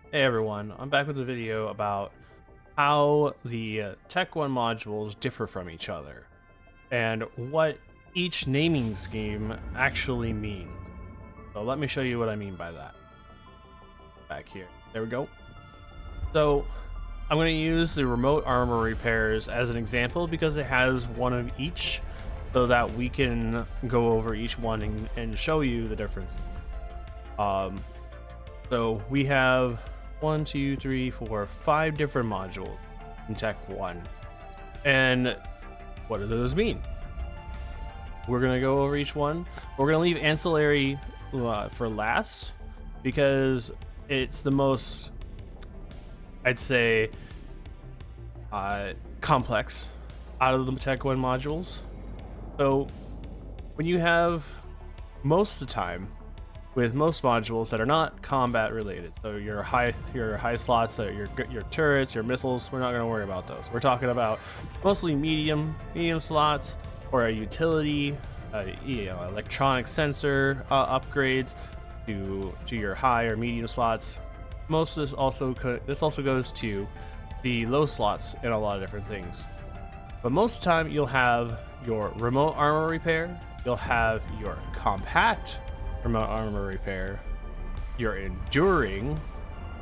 Hey everyone, I'm back with a video about how the Tech One modules differ from each other and what each naming scheme actually means. So let me show you what I mean by that. Back here. There we go. So I'm going to use the remote armor repairs as an example because it has one of each so that we can go over each one and show you the difference. So we have 1, 2, 3, 4, 5 different modules in Tech 1. And what do those mean? We're going to go over each one. We're going to leave ancillary for last because it's the most, I'd say, complex out of the Tech 1 modules. So when you have most of the time, with most modules that are not combat related, so your high slots, your turrets, your missiles, we're not going to worry about those. We're talking about mostly medium slots or a utility, electronic sensor upgrades to your high or medium slots. Most of this also goes to the low slots in a lot of different things. But most of the time, you'll have your remote armor repair, you'll have your compact remote armor repair, your enduring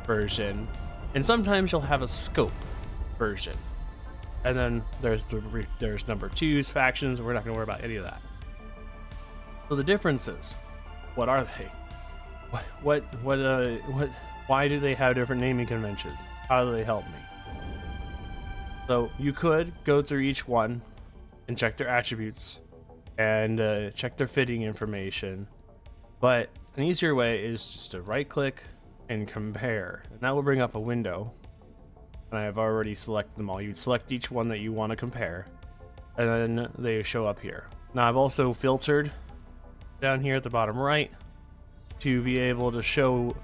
version, and sometimes you'll have a scope version. And then there's number twos, factions. We're not going to worry about any of that. So the differences, what are they? Why do they have different naming conventions? How do they help me? So you could go through each one and check their attributes and check their fitting information. But an easier way is just to right click and compare. And that will bring up a window. And I have already selected them all. You'd select each one that you want to compare. And then they show up here. Now I've also filtered down here at the bottom right to be able to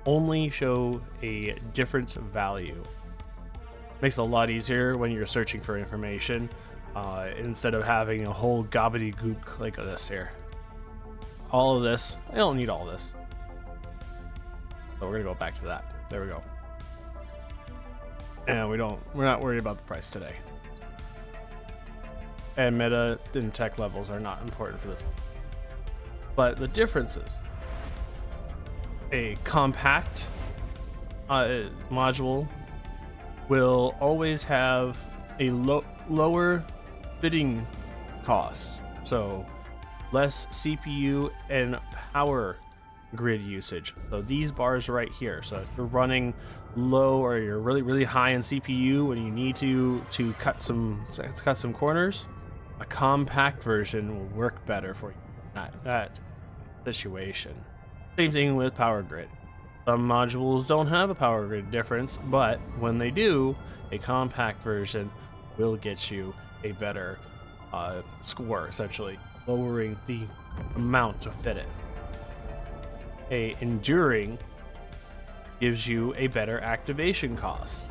only show a different value. Makes it a lot easier when you're searching for information instead of having a whole gobbledygook like this here. All of this, I don't need all this. So we're gonna go back to that. There we go. And we're not worried about the price today. And meta and tech levels are not important for this. But the differences. A compact module will always have a lower bidding cost. So less CPU and power grid usage. So these bars right here. So if you're running low or you're really high in CPU and you need to cut some corners, a compact version will work better for you in that situation. Same thing with power grid. Some modules don't have a power grid difference, but when they do, a compact version will get you a better score, essentially lowering the amount to fit it. A enduring gives you a better activation cost.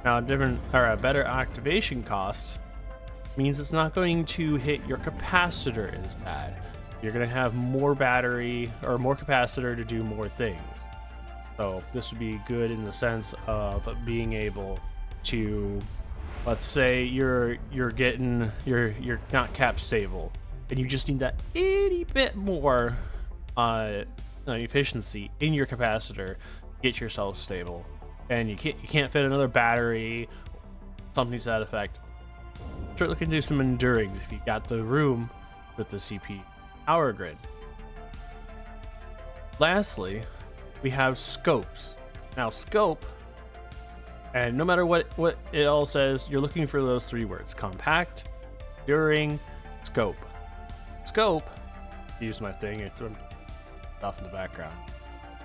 Now, a better activation cost means it's not going to hit your capacitor as bad. You're going to have more battery or more capacitor to do more things. So this would be good in the sense of being able to, let's say you're not cap stable and you just need that itty bit more efficiency in your capacitor to get yourself stable, and you can't fit another battery, something to that effect. Start looking to do some endurings if you got the room with the CPU power grid. Lastly, we have scopes. Now scope, and no matter what it all says, you're looking for those three words: compact, enduring, scope. Scope, use my thing, it's off in the background,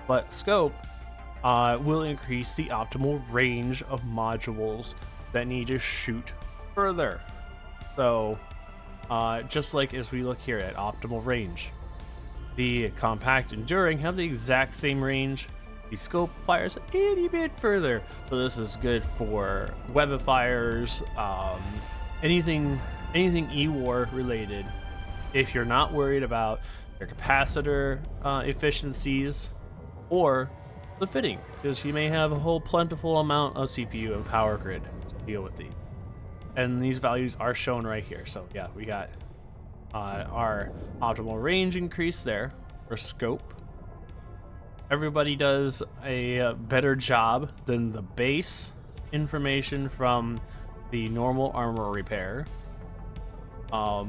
but scope will increase the optimal range of modules that need to shoot further. So just like as we look here at optimal range, the compact enduring have the exact same range. The scope fires a itty bit further, so this is good for webifiers, anything E-War related. If you're not worried about your capacitor efficiencies or the fitting, because you may have a whole plentiful amount of CPU and power grid to deal with these. And these values are shown right here. So yeah, we got our optimal range increase there for scope. Everybody does a better job than the base information from the normal armor repair. I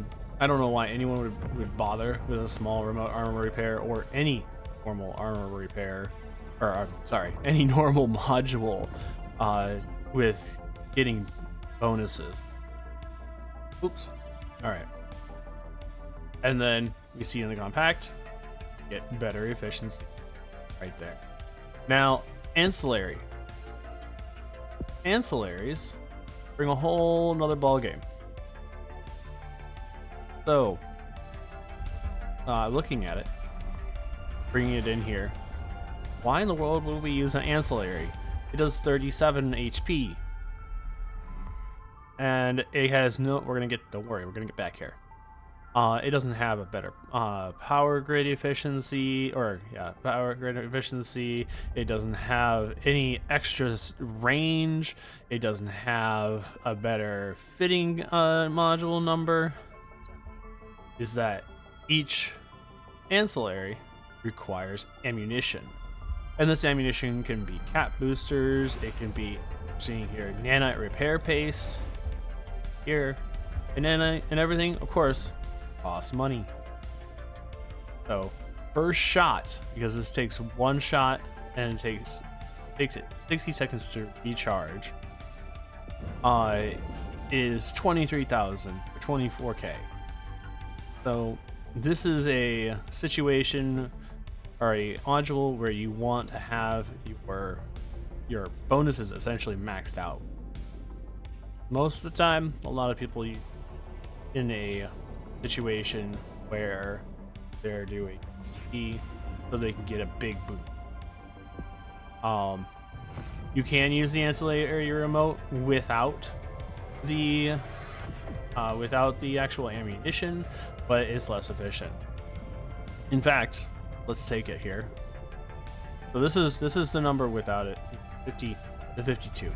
don't know why anyone would bother with a small remote armor repair or any normal armor repair, or sorry, any normal module with getting bonuses. Oops. All right. And then you see in the compact, get better efficiency right there. Now, ancillary. Ancillaries bring a whole nother ball game. So, looking at it, bringing it in here, why in the world would we use an ancillary? It does 37 HP. And it has no, don't worry, we're gonna get back here. It doesn't have a better power grid efficiency, power grid efficiency. It doesn't have any extra range. It doesn't have a better fitting module number. Is that each ancillary requires ammunition, and this ammunition can be cap boosters. It can be, seeing here, nanite repair paste here, and nanite and everything, of course, costs money. So first shot, because this takes one shot and it takes it 60 seconds to recharge, is 23,000 or 24k. So this is a situation or a module where you want to have your bonuses essentially maxed out. Most of the time, a lot of people in a situation where they're doing E so they can get a big boost. You can use the ancillary remote without the actual ammunition, but it's less efficient. In fact, let's take it here. So this is the number without it, 52.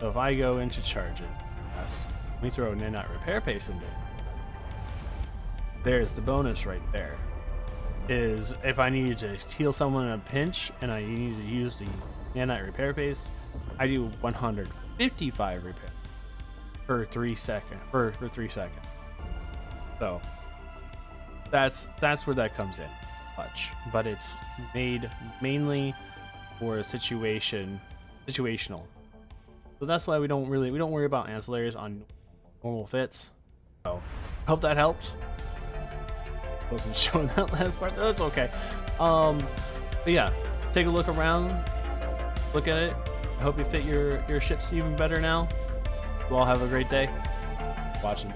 So if I go into charge it, yes, let me throw nanite repair paste into it. There's the bonus right there. Is if I needed to heal someone in a pinch and I need to use the nanite repair paste, I do 155 repair for 3 seconds. For 3 seconds. So that's where that comes in, much. But it's made mainly for a situational. So that's why we don't worry about ancillaries on normal fits. So hope that helped. Wasn't showing that last part. That's okay. But yeah, take a look around, look at it. I hope you fit your ships even better now. You all have a great day. Watching.